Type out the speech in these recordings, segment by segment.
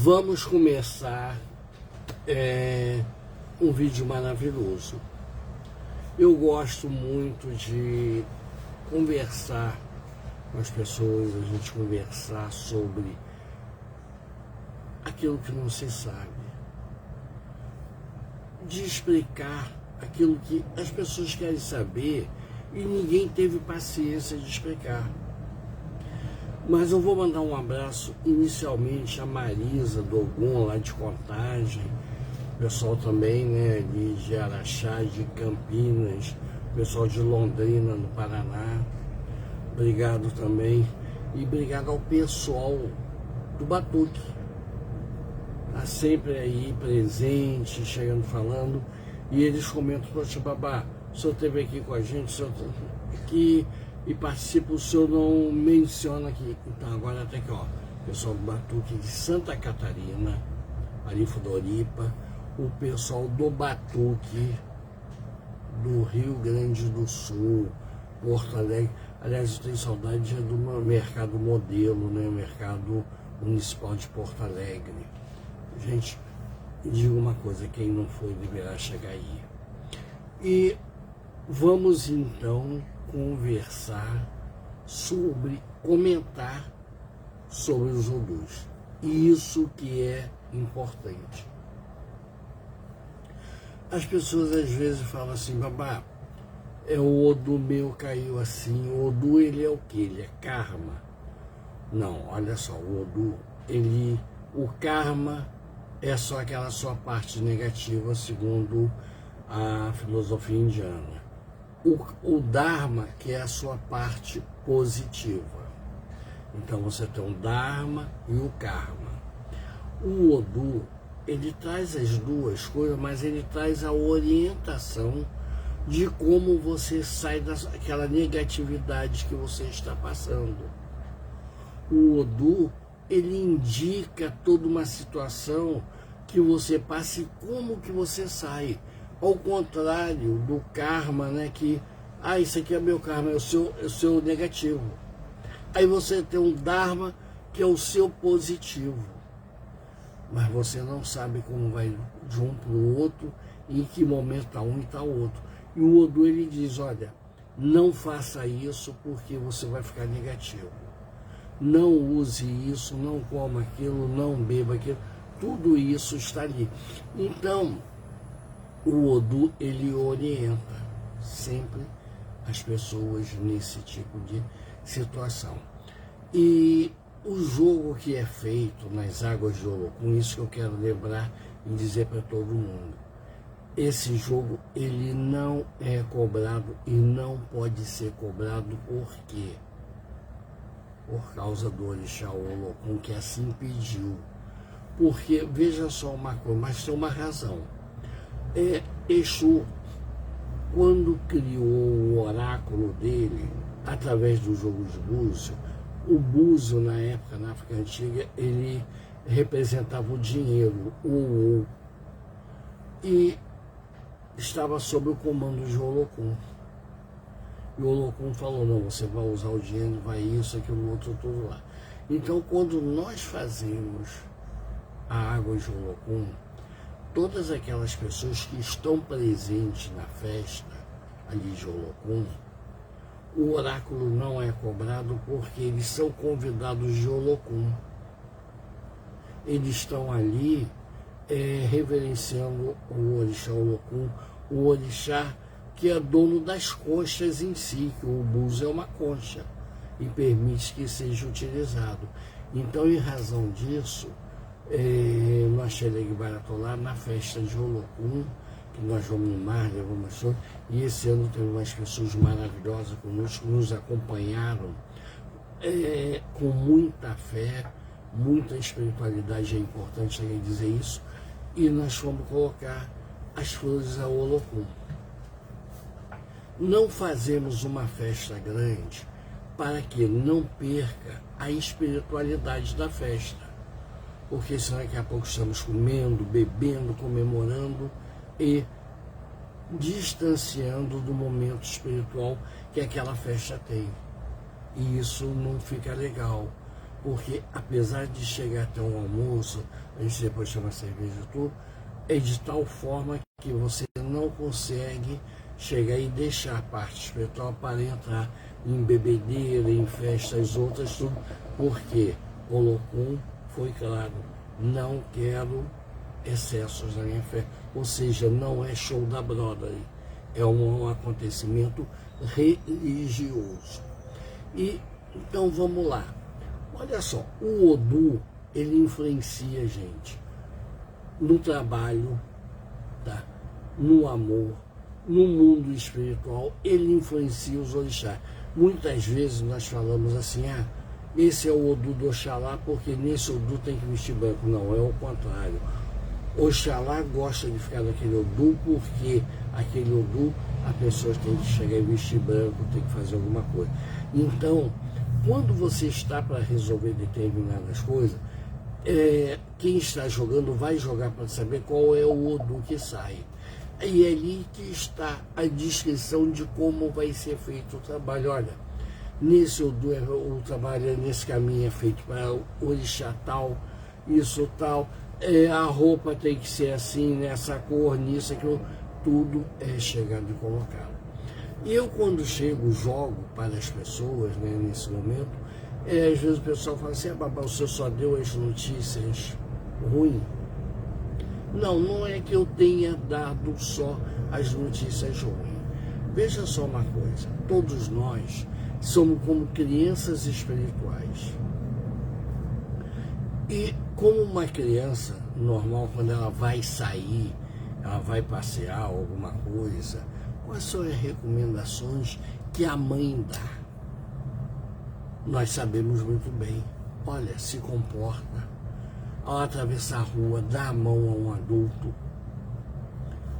Vamos começar um vídeo maravilhoso. Eu gosto muito de conversar com as pessoas, a gente conversar sobre aquilo que não se sabe, de explicar aquilo que as pessoas querem saber e ninguém teve paciência de explicar. Mas eu vou mandar um abraço inicialmente a Marisa do Ogum, lá de Contagem, pessoal também, né, de Araxá, de Campinas, pessoal de Londrina, no Paraná. Obrigado também. E obrigado ao pessoal do Batuque. Está sempre aí presente, chegando, falando. E eles comentam: poxa, Babá, o senhor esteve aqui com a gente, o senhor aqui e participa, o senhor não menciona aqui. Então agora até aqui, ó, pessoal do Batuque de Santa Catarina, ali Floripa, o pessoal do Batuque do Rio Grande do Sul, Porto Alegre. Aliás, eu tenho saudade do mercado modelo, né? Mercado municipal de Porto Alegre. Gente, digo uma coisa, quem não foi deverá chegar aí. E vamos então conversar sobre, comentar sobre os odus. Isso que é importante. As pessoas às vezes falam assim: Babá, o odu meu caiu assim. O odu, ele é o que? Ele é karma? Não, olha só, o odu, o karma é só aquela sua parte negativa, segundo a filosofia indiana. O dharma, que é a sua parte positiva. Então você tem o dharma e o karma. O odu, ele traz as duas coisas, mas ele traz a orientação de como você sai daquela negatividade que você está passando. O odu, ele indica toda uma situação que você passa e como que você sai. Ao contrário do karma, né, que isso aqui é meu karma, é o seu negativo. Aí você tem um dharma, que é o seu positivo. Mas você não sabe como vai de um para o outro, em que momento está um e está o outro. E o odu, ele diz: olha, não faça isso porque você vai ficar negativo. Não use isso, não coma aquilo, não beba aquilo. Tudo isso está ali. Então, o odu, ele orienta sempre as pessoas nesse tipo de situação. E o jogo que é feito nas águas de Olokun, isso que eu quero lembrar e dizer para todo mundo: esse jogo, ele não é cobrado e não pode ser cobrado. Por quê? Por causa do orixá Olokun, que assim pediu. Porque, veja só uma coisa, mas tem uma razão. Exu, quando criou o oráculo dele, através do jogo de búzio, o búzio, na época, na África Antiga, ele representava o dinheiro, o ou, e estava sob o comando de Olokun. E o Olokun falou: não, você vai usar o dinheiro, vai isso, aquilo, outro, tudo lá. Então, quando nós fazemos a água de Olokun, todas aquelas pessoas que estão presentes na festa ali de Olokun, o oráculo não é cobrado porque eles são convidados de Olokun. Eles estão ali reverenciando o orixá Olokun, o orixá que é dono das conchas em si, que o búzio é uma concha e permite que seja utilizado. Então, em razão disso, no Axeleg Baratolá, na festa de Olokun, que nós vamos no mar, levamos show, e esse ano teve umas pessoas maravilhosas conosco, nos acompanharam com muita fé, muita espiritualidade, é importante também dizer isso, e nós fomos colocar as flores a Olokun. Não fazemos uma festa grande para que não perca a espiritualidade da festa. Porque senão daqui a pouco estamos comendo, bebendo, comemorando e distanciando do momento espiritual que aquela festa tem. E isso não fica legal. Porque apesar de chegar até um almoço, a gente depois chama cerveja e tudo, é de tal forma que você não consegue chegar e deixar a parte espiritual para entrar em bebedeira, em festas outras, tudo, porque colocou, foi claro, não quero excessos na minha fé. Ou seja, não é show da Broadway, é um acontecimento religioso. E então vamos lá. Olha só, o Odu, ele influencia a gente no trabalho, tá? No amor, no mundo espiritual, ele influencia os orixás. Muitas vezes nós falamos assim, esse é o Odu do Oxalá, porque nesse Odu tem que vestir branco. Não, é o contrário. Oxalá gosta de ficar naquele Odu, porque aquele Odu, a pessoa tem que chegar e vestir branco, tem que fazer alguma coisa. Então, quando você está para resolver determinadas coisas, quem está jogando vai jogar para saber qual é o Odu que sai. E é ali que está a descrição de como vai ser feito o trabalho. Olha, nesse Odu, o trabalho nesse caminho é feito para o orixá tal, isso tal, a roupa tem que ser assim, nessa cor, nisso, aquilo, tudo é chegado e colocado. E eu, quando chego, jogo para as pessoas, né, nesse momento, às vezes o pessoal fala assim, babá, o senhor só deu as notícias ruins. Não, não é que eu tenha dado só as notícias ruins. Veja só uma coisa, todos nós somos como crianças espirituais. E como uma criança normal, quando ela vai sair, ela vai passear alguma coisa, quais são as recomendações que a mãe dá? Nós sabemos muito bem. Olha, se comporta. Ao atravessar a rua, dá a mão a um adulto.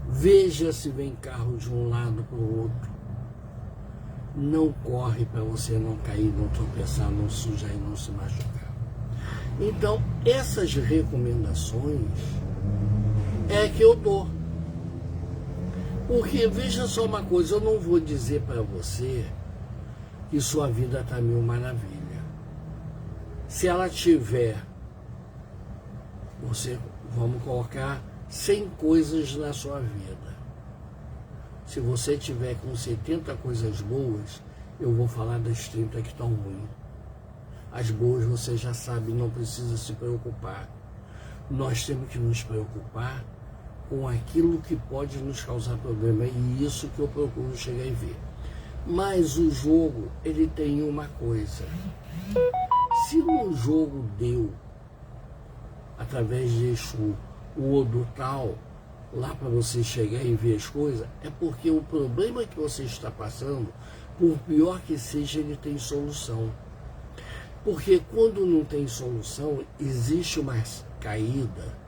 Veja se vem carro de um lado para o outro. Não corre para você não cair, não tropeçar, não sujar e não se machucar. Então, essas recomendações é que eu dou. Porque, veja só uma coisa, eu não vou dizer para você que sua vida está mil maravilha. Se ela tiver, vamos colocar 100 coisas na sua vida. Se você tiver com 70 coisas boas, eu vou falar das 30 que estão ruins. As boas você já sabe, não precisa se preocupar. Nós temos que nos preocupar com aquilo que pode nos causar problema, e isso que eu procuro chegar e ver. Mas o jogo, ele tem uma coisa. Se no jogo deu, através de Exu, o Odu tal, lá para você chegar e ver as coisas, é porque o problema que você está passando, por pior que seja, ele tem solução. Porque quando não tem solução, existe uma caída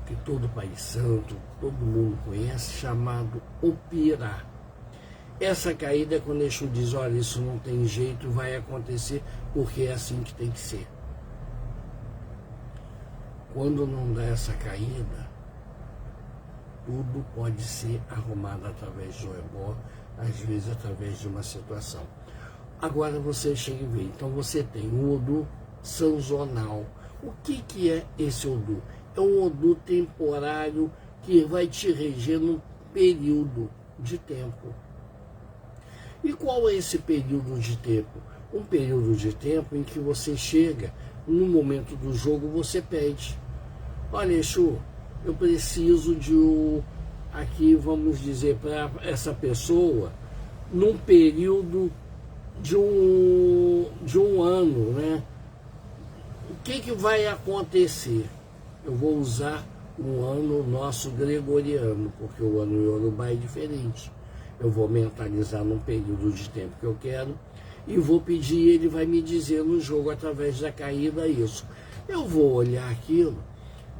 que todo Pai Santo, todo mundo conhece, chamado Opirá. Essa caída é quando Exu diz, olha, isso não tem jeito, vai acontecer, porque é assim que tem que ser. Quando não dá essa caída, tudo pode ser arrumado através do ebó, às vezes através de uma situação. Agora você chega e vê, então você tem o Odu sanzonal. O que é esse Odu? É um Odu temporário que vai te reger num período de tempo. E qual é esse período de tempo? Um período de tempo em que você chega, no momento do jogo, você pede. Olha, Exu, eu preciso aqui vamos dizer, para essa pessoa, num período de um ano, né? O que vai acontecer? Eu vou usar um ano nosso gregoriano, porque o ano iorubá é diferente. Eu vou mentalizar num período de tempo que eu quero e vou pedir, ele vai me dizer no jogo, através da caída, isso. Eu vou olhar aquilo.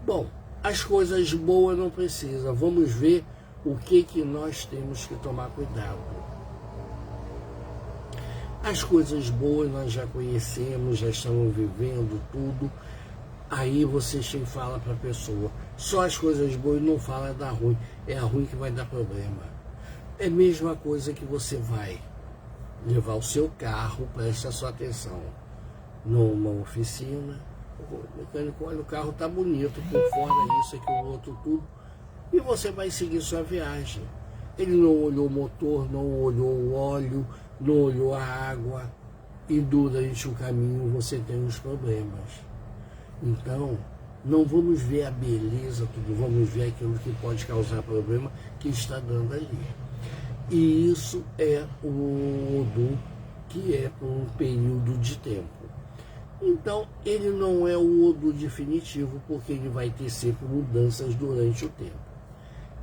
Bom, as coisas boas não precisa. Vamos ver o que nós temos que tomar cuidado. As coisas boas nós já conhecemos, já estamos vivendo tudo. Aí você chega e fala para a pessoa, só as coisas boas, não fala da ruim. É a ruim que vai dar problema. É a mesma coisa que você vai levar o seu carro, presta sua atenção. numa oficina, o mecânico olha, o carro está bonito, por fora isso, aquilo, outro, tudo, e você vai seguir sua viagem. Ele não olhou o motor, não olhou o óleo, não olhou a água, e durante o caminho você tem os problemas. Então, não vamos ver a beleza, tudo, vamos ver aquilo que pode causar problema que está dando ali. E isso é o Odu, que é por um período de tempo. Então, ele não é o Odu definitivo, porque ele vai ter sempre mudanças durante o tempo.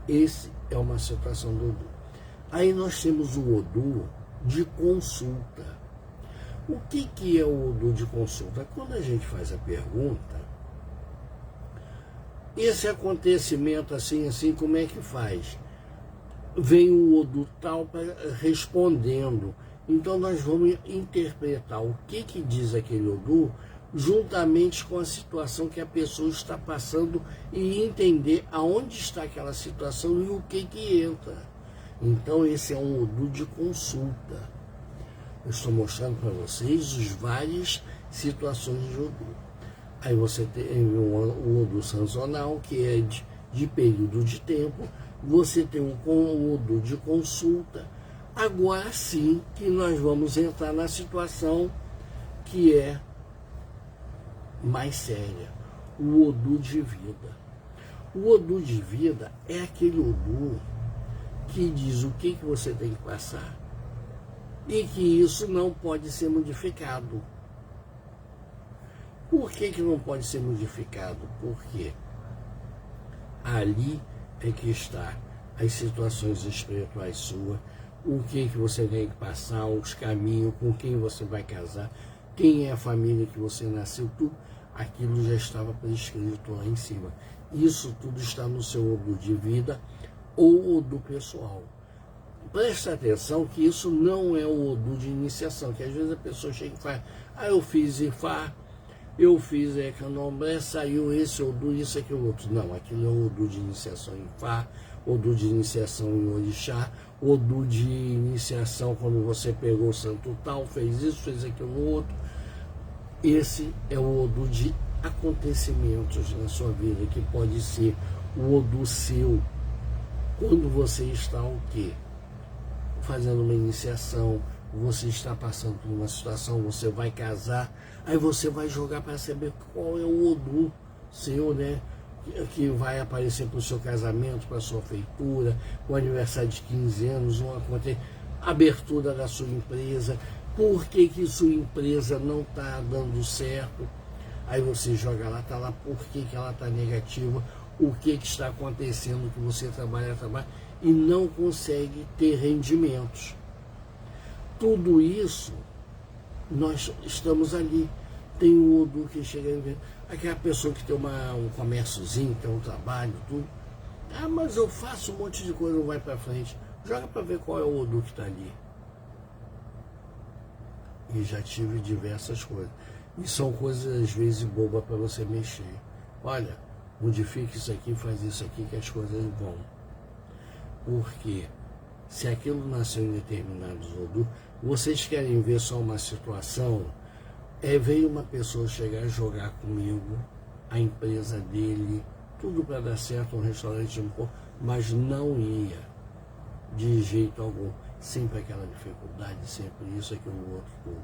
Esse é uma situação do Odu. Aí nós temos o Odu de consulta. O que é o Odu de consulta? Quando a gente faz a pergunta, esse acontecimento assim, como é que faz? Vem o Odu tal respondendo. Então nós vamos interpretar o que diz aquele Odu juntamente com a situação que a pessoa está passando e entender aonde está aquela situação e o que entra. Então esse é um Odu de consulta. Eu estou mostrando para vocês as várias situações de Odu. Aí você tem o Odu sazonal, que é de período de tempo. Você tem um Odu de consulta. Agora sim que nós vamos entrar na situação que é mais séria. O Odu de vida. O Odu de vida é aquele Odu que diz o que você tem que passar e que isso não pode ser modificado. Por que não pode ser modificado? Porque ali é que está as situações espirituais suas, o que você tem que passar, os caminhos, com quem você vai casar, quem é a família que você nasceu, tudo aquilo já estava prescrito lá em cima. Isso tudo está no seu Odu de vida ou Odu pessoal. Presta atenção que isso não é o Odu de iniciação, que às vezes a pessoa chega e fala, eu fiz Ifá, eu fiz Candomblé, saiu esse Odu, isso, aquilo, outro. Não, aquilo é o Odu de iniciação em Ifá, Odu de iniciação em Orixá, Odu de iniciação quando você pegou o santo tal, fez isso, fez aquilo, outro. Esse é o Odu de acontecimentos na sua vida, que pode ser o Odu seu, quando você está o quê? Fazendo uma iniciação, você está passando por uma situação, você vai casar, aí você vai jogar para saber qual é o Odu seu, né? Que vai aparecer para o seu casamento, para a sua feitura, o aniversário de 15 anos, a abertura da sua empresa, por que sua empresa não está dando certo, aí você joga lá, está lá, por que ela está negativa, o que está acontecendo, que você trabalha e não consegue ter rendimentos. Tudo isso, nós estamos ali. Tem o Odu que chega e vê, aquela pessoa que tem um comérciozinho, tem um trabalho, tudo. Mas eu faço um monte de coisa, não vai para frente. Joga para ver qual é o Odu que está ali. E já tive diversas coisas. E são coisas, às vezes, bobas para você mexer. Olha, modifica isso aqui, faz isso aqui, que as coisas vão. Porque se aquilo nasceu em determinados Odu, vocês querem ver só uma situação, veio uma pessoa chegar e jogar comigo, a empresa dele, tudo para dar certo, um restaurante, mas não ia, de jeito algum, sempre aquela dificuldade, sempre isso, aquilo, outro, tudo.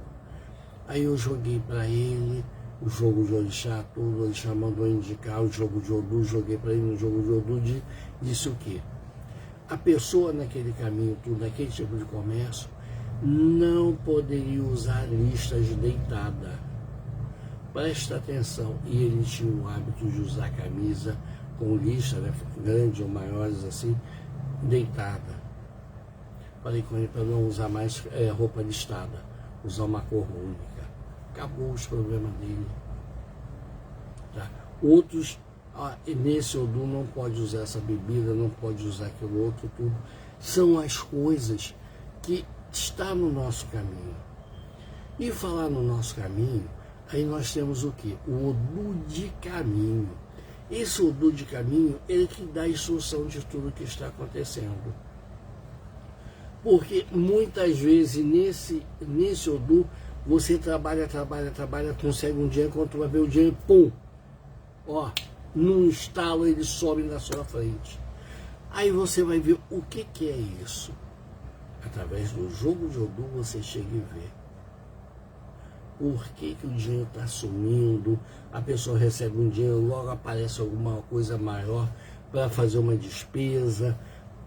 Aí eu joguei para ele o jogo de Orixá, tudo, o Orixá mandou indicar o jogo de Odu, joguei para ele no jogo de Odu, disse o quê? A pessoa naquele caminho, tudo, naquele tipo de comércio, não poderia usar listas deitada. Presta atenção. E ele tinha o hábito de usar camisa com lista, né, grande ou maiores assim, deitada. Falei com ele para não usar mais roupa listada, usar uma cor única. Acabou os problemas dele. Tá? Outros, nesse Odu não pode usar essa bebida, não pode usar aquilo outro, tudo. São as coisas que está no nosso caminho. E falar no nosso caminho, aí nós temos o quê? O Odu de caminho. Esse Odu de caminho, ele que dá a instrução de tudo que está acontecendo. Porque muitas vezes nesse Odu, Você trabalha, consegue um dinheiro, quando tu vai ver o dinheiro, pum! Ó, num estalo ele sobe na sua frente. Aí você vai ver o que é isso. Através do jogo de Odu você chega e vê. Por que o dinheiro está sumindo? A pessoa recebe um dinheiro, logo aparece alguma coisa maior para fazer uma despesa,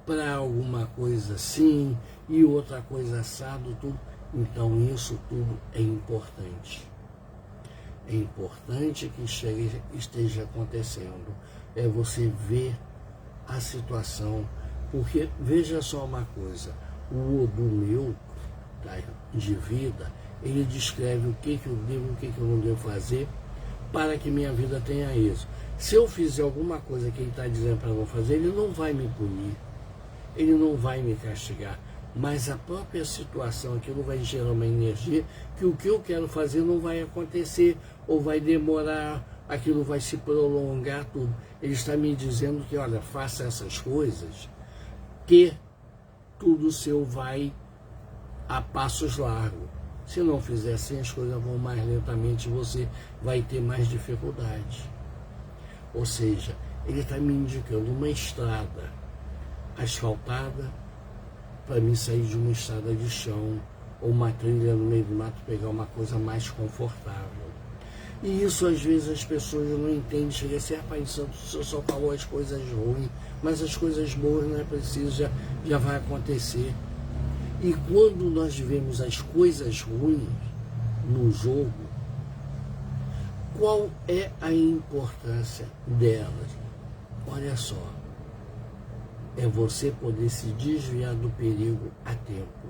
para alguma coisa assim, e outra coisa assado, tudo. Então isso tudo é importante. É importante que esteja acontecendo. É você ver a situação. Porque, veja só uma coisa, o Odu meu, tá, de vida, ele descreve o que eu devo, o que eu não devo fazer para que minha vida tenha êxito. Se eu fizer alguma coisa que ele está dizendo para não fazer, ele não vai me punir, ele não vai me castigar, mas a própria situação, aquilo vai gerar uma energia que o que eu quero fazer não vai acontecer, ou vai demorar, aquilo vai se prolongar tudo. Ele está me dizendo que, olha, faça essas coisas, que tudo seu vai a passos largos. Se não fizer assim, as coisas vão mais lentamente, você vai ter mais dificuldade. Ou seja, ele está me indicando uma estrada asfaltada, para mim sair de uma estrada de chão, ou uma trilha no meio do mato, pegar uma coisa mais confortável. E isso às vezes as pessoas não entendem, chega a ser, rapaz, o senhor só falou as coisas ruins, mas as coisas boas não é preciso, já vai acontecer. E quando nós vemos as coisas ruins no jogo, qual é a importância delas? Olha só, é você poder se desviar do perigo a tempo.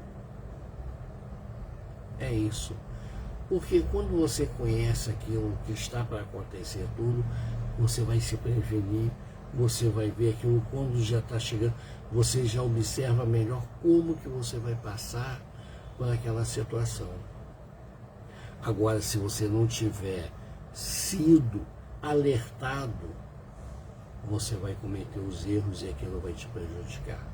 É isso. Porque quando você conhece aquilo que está para acontecer tudo, você vai se prevenir, você vai ver aquilo quando já está chegando, você já observa melhor como que você vai passar por aquela situação. Agora, se você não tiver sido alertado, você vai cometer os erros e aquilo vai te prejudicar.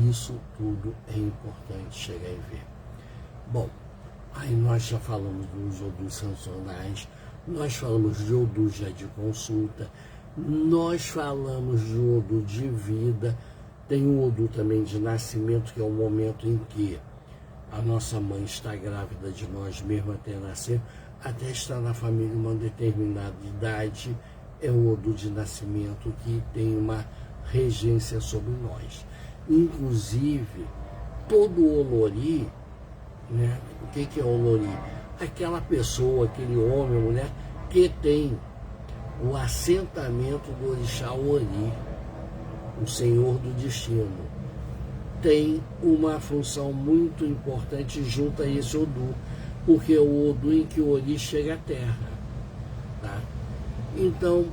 Isso tudo é importante chegar e ver. Bom, aí nós já falamos dos odus sancionais, nós falamos de odu já de consulta, nós falamos de odu de vida, tem um odu também de nascimento, que é o momento em que a nossa mãe está grávida de nós mesmo até nascer, até estar na família uma determinada idade, é o odu de nascimento que tem uma regência sobre nós. Inclusive, todo o olori, né? O que é olori? Aquela pessoa, aquele homem ou mulher que tem o assentamento do orixá Ori, o senhor do destino, tem uma função muito importante junto a esse odu, porque é o odu em que o Ori chega à terra, tá? Então,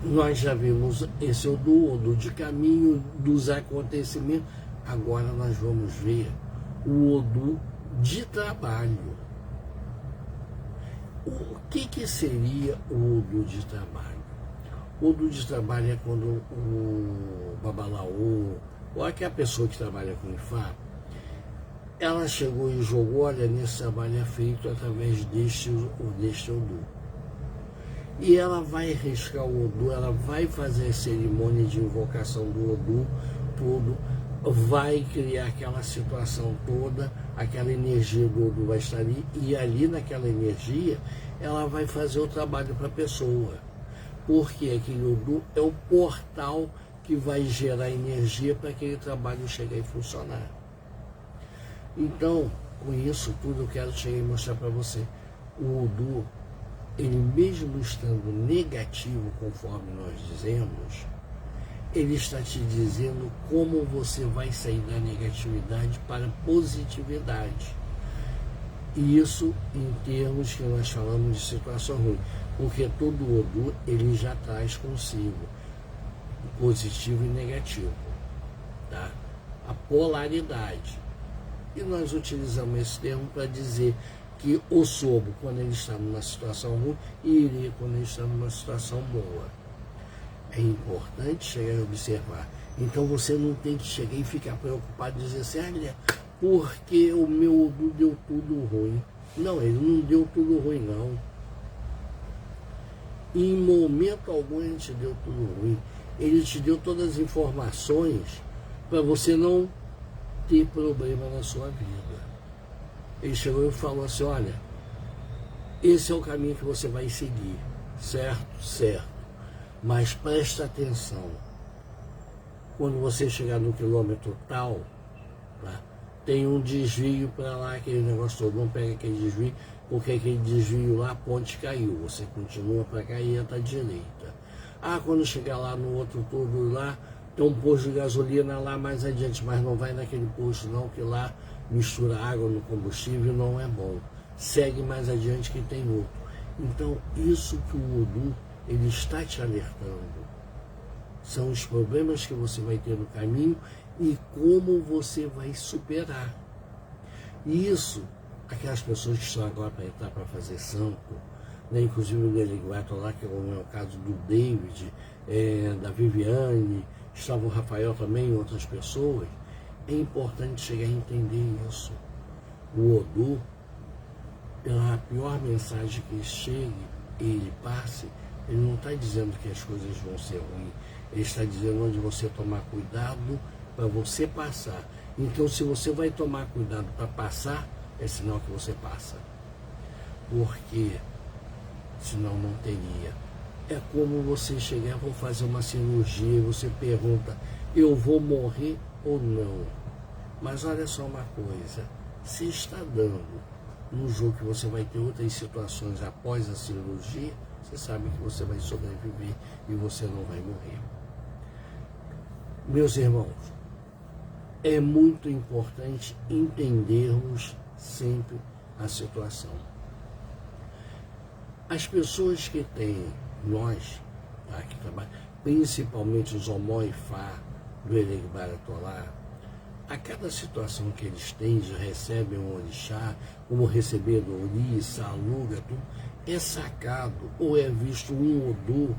nós já vimos esse odu de caminho, dos acontecimentos. Agora nós vamos ver o odu de trabalho. O que seria o odu de trabalho? O odu de trabalho é quando o babalaô, ou aquela pessoa que trabalha com Ifá, ela chegou e jogou, olha, nesse trabalho é feito através deste odu. E ela vai riscar o odu, ela vai fazer a cerimônia de invocação do odu, tudo, vai criar aquela situação toda, aquela energia do odu vai estar ali, e ali naquela energia, ela vai fazer o trabalho para a pessoa. Porque aquele odu é o portal que vai gerar energia para aquele trabalho chegar e funcionar. Então, com isso tudo, eu quero chegar e mostrar para você. O odu, ele mesmo estando negativo, conforme nós dizemos, ele está te dizendo como você vai sair da negatividade para a positividade. E isso em termos que nós falamos de situação ruim, porque todo odu ele já traz consigo positivo e negativo, tá? A polaridade. E nós utilizamos esse termo para dizer que o sobo, quando ele está numa situação ruim, e iria quando ele está numa situação boa. É importante chegar e observar. Então você não tem que chegar e ficar preocupado e dizer assim, olha, porque o meu Odu deu tudo ruim. Não, ele não deu tudo ruim, não. Em momento algum ele te deu tudo ruim. Ele te deu todas as informações para você não ter problema na sua vida. Ele chegou e falou assim, olha, esse é o caminho que você vai seguir, certo? Certo. Mas presta atenção. Quando você chegar no quilômetro tal, tá, tem um desvio para lá, aquele negócio todo, não pega aquele desvio, porque aquele desvio lá, a ponte caiu. Você continua para cá e entra à direita. Ah, quando chegar lá no outro tudo lá, tem um posto de gasolina lá mais adiante, mas não vai naquele posto não, que lá mistura água no combustível, não é bom. Segue mais adiante que tem outro. Então, isso que o Odu, ele está te alertando. São os problemas que você vai ter no caminho e como você vai superar. E isso, aquelas pessoas que estão agora para entrar para fazer santo, né, inclusive o delegado lá, que é o caso do David, da Viviane, estava o Rafael também e outras pessoas, é importante chegar a entender isso. O Odu, pela pior mensagem que chegue e ele passe, ele não está dizendo que as coisas vão ser ruins, ele está dizendo onde você tomar cuidado para você passar. Então, se você vai tomar cuidado para passar, é sinal que você passa. Porque senão não teria. É como você chegar, vou fazer uma cirurgia, e você pergunta, eu vou morrer ou não? Mas olha só uma coisa, se está dando no jogo que você vai ter outras situações após a cirurgia, você sabe que você vai sobreviver e você não vai morrer. Meus irmãos, é muito importante entendermos sempre a situação. As pessoas que têm, nós, tá, que trabalham, principalmente os Omó-Ifá do Elegbara-Torá, a cada situação que eles têm, eles recebem um orixá, como receber do ori, saluga, tudo, é sacado ou é visto um Odu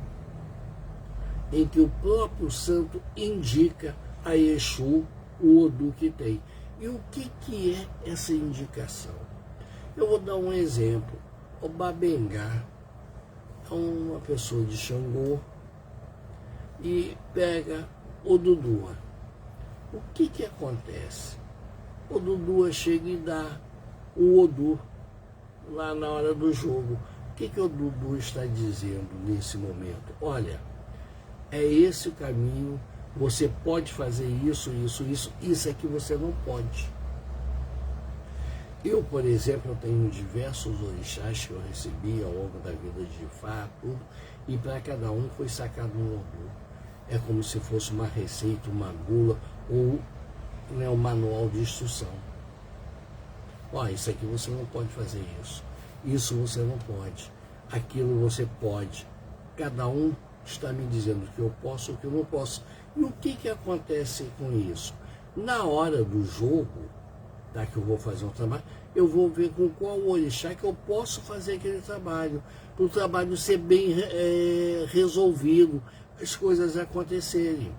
em que o próprio santo indica a Exu o Odu que tem. E o que é essa indicação? Eu vou dar um exemplo. O Babengá é uma pessoa de Xangô e pega o Dudua. O que acontece? O Dudua chega e dá o Odu lá na hora do jogo. O que o Dudu está dizendo nesse momento? Olha, é esse o caminho, você pode fazer isso, isso aqui você não pode. Eu, por exemplo, eu tenho diversos orixás que eu recebi ao longo da vida de Ifá, tudo, e para cada um foi sacado um Odu. É como se fosse uma receita, uma bula, ou né, um manual de instrução. Ó, isso aqui você não pode fazer isso você não pode, aquilo você pode. Cada um está me dizendo que eu posso ou que eu não posso. E o que acontece com isso? Na hora do jogo, tá, que eu vou fazer um trabalho, eu vou ver com qual orixá que eu posso fazer aquele trabalho, para o trabalho ser bem resolvido, as coisas acontecerem.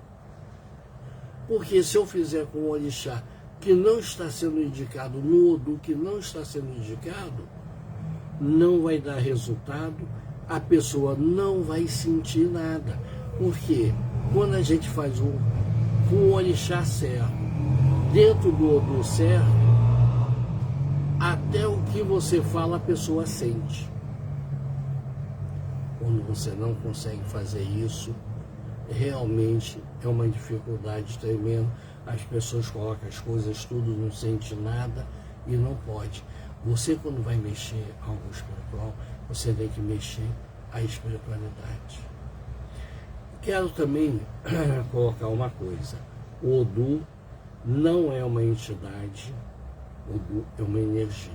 Porque se eu fizer com um orixá que não está sendo indicado, no Odu que não está sendo indicado, não vai dar resultado, a pessoa não vai sentir nada. Porque quando a gente faz com o orixá certo, dentro do Odu certo, até o que você fala a pessoa sente. Quando você não consegue fazer isso, realmente é uma dificuldade tremenda. As pessoas colocam as coisas tudo, não sente nada e não pode. Você, quando vai mexer algo espiritual, você tem que mexer a espiritualidade. Quero também colocar uma coisa. O Odu não é uma entidade, o Odu é uma energia.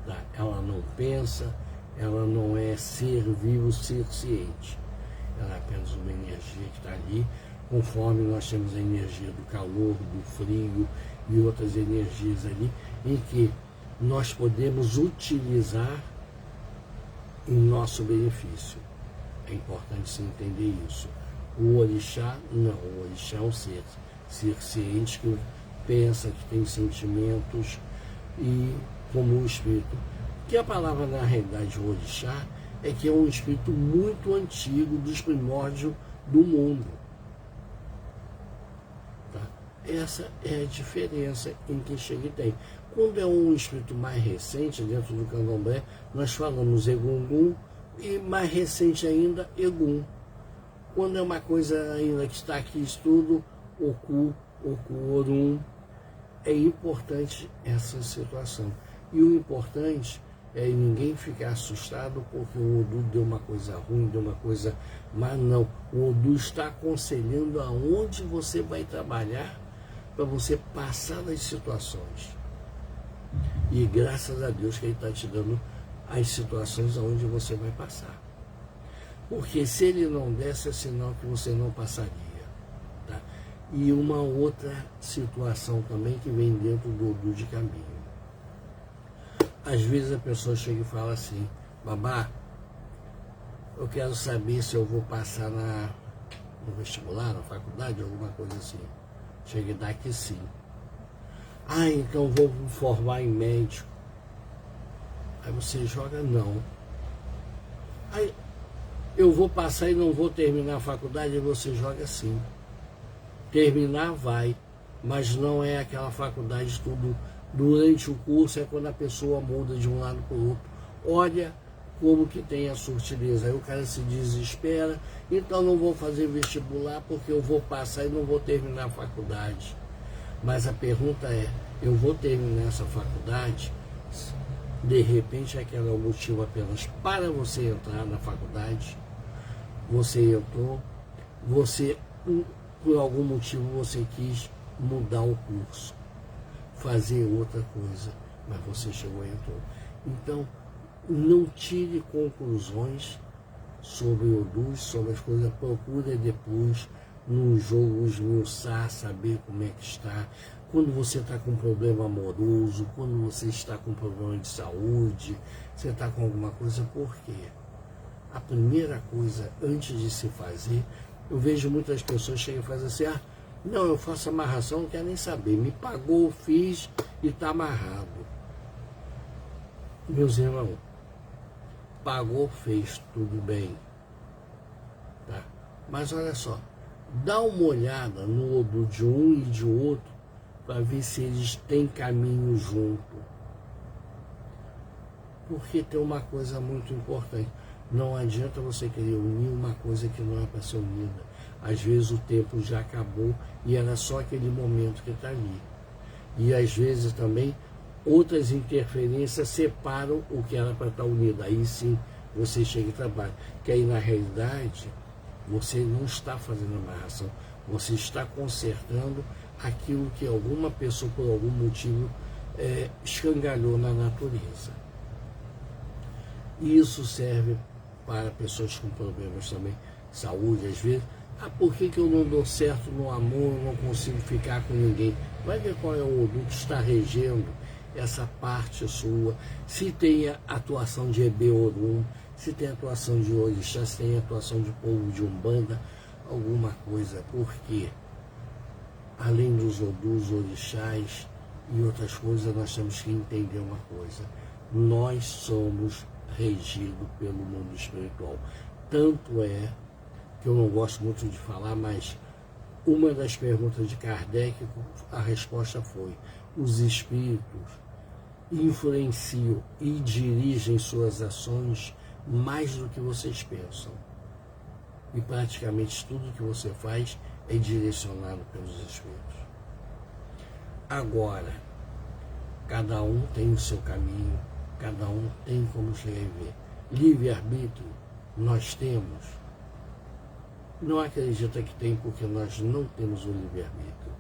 Tá? Ela não pensa, ela não é ser vivo, ser ciente. Ela é apenas uma energia que está ali, conforme nós temos a energia do calor, do frio e outras energias ali, em que nós podemos utilizar em nosso benefício. É importante se entender isso. O orixá, não, o orixá é um ser ciente que pensa, que tem sentimentos, e como um espírito. Que a palavra, na realidade, o orixá, é que é um espírito muito antigo, dos primórdios do mundo. Tá? Essa é a diferença em que chega e tem. Quando é um espírito mais recente, dentro do candomblé, nós falamos Egungun, e mais recente ainda, Egum. Quando é uma coisa ainda que está aqui estudo, Oku, Orum, é importante essa situação. E o importante é ninguém ficar assustado porque o Odu deu uma coisa ruim, deu uma coisa... Mas não, o Odu está aconselhando aonde você vai trabalhar para você passar das situações. E graças a Deus que Ele está te dando as situações aonde você vai passar. Porque se Ele não desse, é sinal que você não passaria. Tá? E uma outra situação também que vem dentro do Odu de caminho. Às vezes a pessoa chega e fala assim, babá, eu quero saber se eu vou passar no vestibular, na faculdade, alguma coisa assim. Chega e dá que sim. Ah, então vou me formar em médico. Aí você joga não. Aí eu vou passar e não vou terminar a faculdade, e você joga sim. Terminar vai, mas não é aquela faculdade tudo. Durante o curso é quando a pessoa muda de um lado para o outro. Olha como que tem a sutileza. Aí o cara se desespera, então não vou fazer vestibular porque eu vou passar e não vou terminar a faculdade. Mas a pergunta é, eu vou terminar essa faculdade? De repente aquele é o motivo apenas para você entrar na faculdade. Você entrou, você, por algum motivo, você quis mudar o curso, fazer outra coisa, mas você chegou e entrou. Então, não tire conclusões sobre o Odu, sobre as coisas, procure depois, no jogo, esmiuçar, saber como é que está. Quando você está com um problema amoroso, quando você está com um problema de saúde, você está com alguma coisa, por quê? A primeira coisa, antes de se fazer, eu vejo muitas pessoas chegam e fazem assim, ah, não, eu faço amarração, não quero nem saber, me pagou, fiz e está amarrado. Meus irmãos, pagou, fez, tudo bem. Tá? Mas olha só, dá uma olhada no Odu de um e de outro, para ver se eles têm caminho junto. Porque tem uma coisa muito importante. Não adianta você querer unir uma coisa que não é para ser unida. Às vezes o tempo já acabou e era só aquele momento que está ali. E às vezes também outras interferências separam o que era para estar unido. Aí sim você chega e trabalha. Que aí na realidade você não está fazendo amarração. Você está consertando aquilo que alguma pessoa por algum motivo escangalhou na natureza. E isso serve para pessoas com problemas também, saúde, às vezes. Ah, por que eu não dou certo no amor, eu não consigo ficar com ninguém? Vai ver qual é o Odu que está regendo essa parte sua. Se tem a atuação de Ebeorum, se tem atuação de Orixá, se tem atuação de povo de Umbanda, alguma coisa. Porque além dos Odus, orixás e outras coisas, nós temos que entender uma coisa. Nós somos regidos pelo mundo espiritual. Tanto é que eu não gosto muito de falar, mas uma das perguntas de Kardec, a resposta foi: os espíritos influenciam e dirigem suas ações mais do que vocês pensam. E praticamente tudo que você faz é direcionado pelos espíritos. Agora, cada um tem o seu caminho, cada um tem como chegar e ver. Livre-arbítrio, nós temos. Não acredita que tem, porque nós não temos o livre-arbítrio.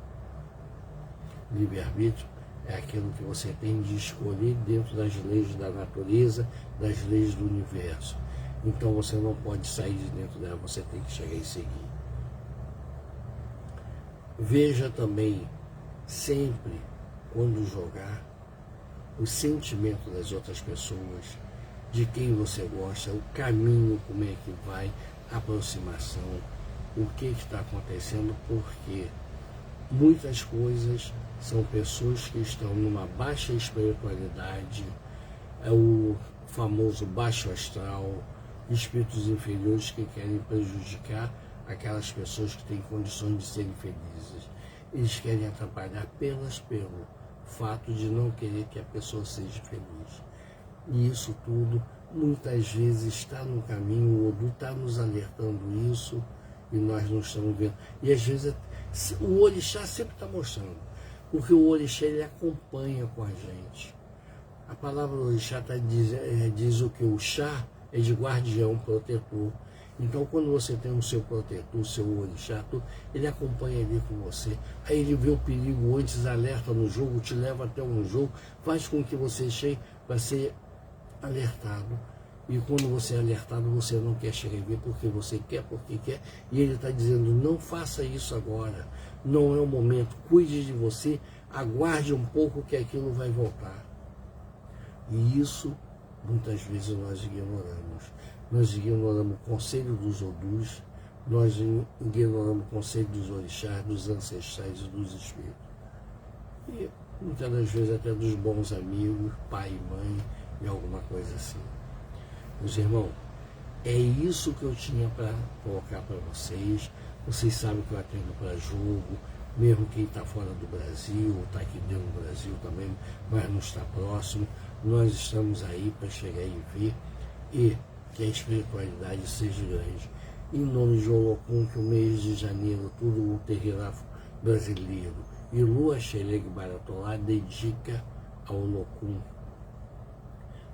Livre-arbítrio é aquilo que você tem de escolher dentro das leis da natureza, das leis do universo. Então você não pode sair de dentro dela, você tem que chegar e seguir. Veja também, sempre, quando jogar, o sentimento das outras pessoas, de quem você gosta, o caminho, como é que vai, a aproximação, o que está acontecendo, por quê? muitas coisas são pessoas que estão numa baixa espiritualidade, é o famoso baixo astral, espíritos inferiores que querem prejudicar aquelas pessoas que têm condições de serem felizes. Eles querem atrapalhar apenas pelo fato de não querer que a pessoa seja feliz. E isso tudo, muitas vezes, está no caminho, o Odu está nos alertando isso, e nós não estamos vendo. E às vezes o orixá sempre está mostrando, porque o orixá ele acompanha com a gente. A palavra orixá diz o que? O chá é de guardião, protetor. Então, quando você tem o seu protetor, o seu orixá, ele acompanha ali com você. Aí ele vê o perigo antes, alerta no jogo, te leva até um jogo, faz com que você chegue para ser alertado. E quando você é alertado, você não quer escrever porque você quer, porque quer. E ele está dizendo, não faça isso agora. Não é o momento. Cuide de você. Aguarde um pouco que aquilo vai voltar. E isso, muitas vezes, nós ignoramos. Nós ignoramos o conselho dos Odus. Nós ignoramos o conselho dos orixás, dos ancestrais e dos espíritos. E muitas das vezes até dos bons amigos, pai e mãe, e alguma coisa assim. Meus irmãos, é isso que eu tinha para colocar para vocês. Vocês sabem que eu atendo para jogo, mesmo quem está fora do Brasil, ou está aqui dentro do Brasil também, mas não está próximo. Nós estamos aí para chegar e ver, e que a espiritualidade seja grande. Em nome de Olokun, que o mês de janeiro, tudo o terreiro brasileiro, e Lua Xeleg Baratolá dedica ao Olokun,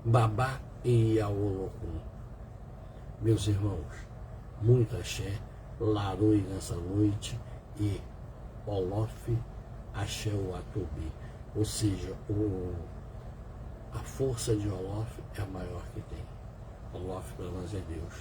Babá e ao Olokun. Meus irmãos, muito axé, Laroi nessa noite e Olof Axé Watobi. Ou seja, a força de Olof é a maior que tem. Olof para nós é Deus.